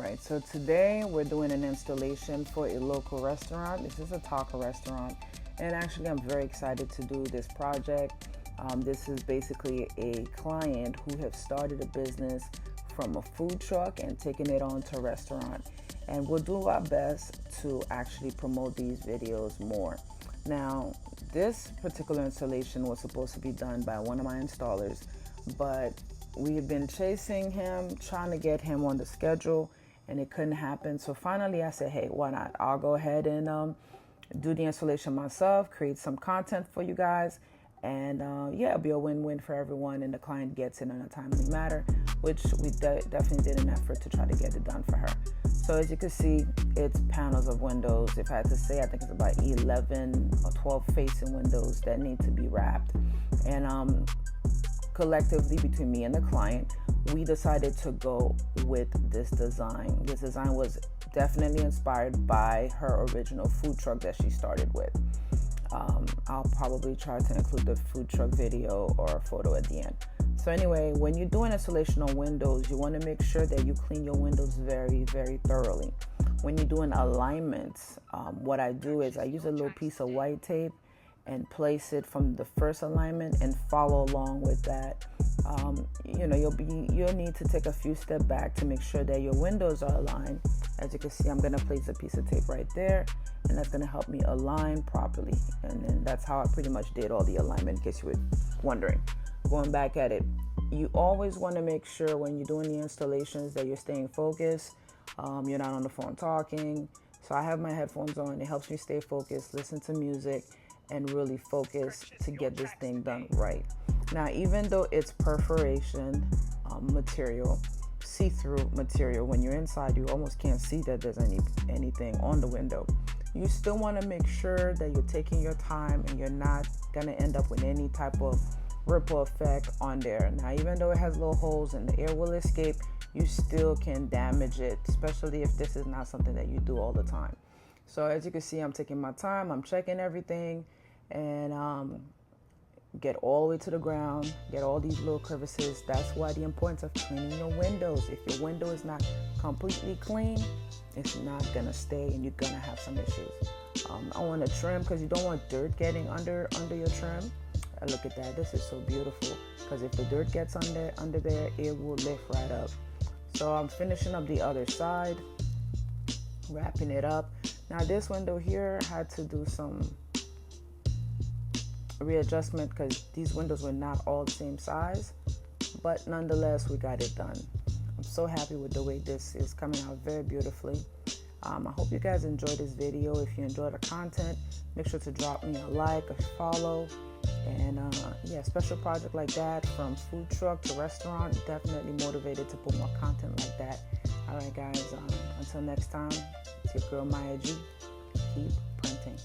right, so today we're doing an installation for a local restaurant. This is a taco restaurant, and actually I'm very excited to do this project. This is basically a client who have started a business from a food truck and taking it on to a restaurant, and we'll do our best to actually promote these videos more. Now, this particular installation was supposed to be done by one of my installers, but we have been chasing him, trying to get him on the schedule, and it couldn't happen. So finally I said, hey, why not? I'll go ahead and do the installation myself, create some content for you guys, and yeah, it'll be a win-win for everyone, and the client gets it in a timely manner, which we definitely did an effort to try to get it done for her. So as you can see, it's panels of windows. If I had to say, I think it's about 11 or 12 facing windows that need to be wrapped. And collectively, between me and the client, we decided to go with this design. This design was definitely inspired by her original food truck that she started with. I'll probably try to include the food truck video or a photo at the end. So anyway, when you do an installation on windows, you want to make sure that you clean your windows very, very thoroughly. When you're doing alignments, what I do is I use a little piece of white tape and place it from the first alignment and follow along with that. You'll need to take a few steps back to make sure that your windows are aligned. As you can see, I'm going to place a piece of tape right there, and that's going to help me align properly. And then that's how I pretty much did all the alignment, in case you were wondering. Going back at it, you always want to make sure when you're doing the installations that you're staying focused. You're not on the phone talking. So I have my headphones on. It helps me stay focused, listen to music, and really focus to get this thing done right. Now, even though it's perforation material, see-through material, when you're inside, you almost can't see that there's anything on the window. You still want to make sure that you're taking your time and you're not going to end up with any type of ripple effect on there. Now, even though it has little holes and the air will escape, you still can damage it, especially if this is not something that you do all the time. So as you can see, I'm taking my time, I'm checking everything, and get all the way to the ground, get all these little crevices. That's why the importance of cleaning your windows. If your window is not completely clean, it's not gonna stay and you're gonna have some issues. I want to trim because you don't want dirt getting under your trim. Look at that, this is so beautiful, because if the dirt gets under there, it will lift right up. So I'm finishing up the other side, wrapping it up. Now this window here had to do some readjustment because these windows were not all the same size, but nonetheless we got it done. I'm so happy with the way this is coming out, very beautifully. I hope you guys enjoyed this video. If you enjoyed the content, make sure to drop me a like, a follow, and yeah, special project like that, from food truck to restaurant, definitely motivated to put more content like that. All right guys, until next time, it's your girl Maya G. Keep printing.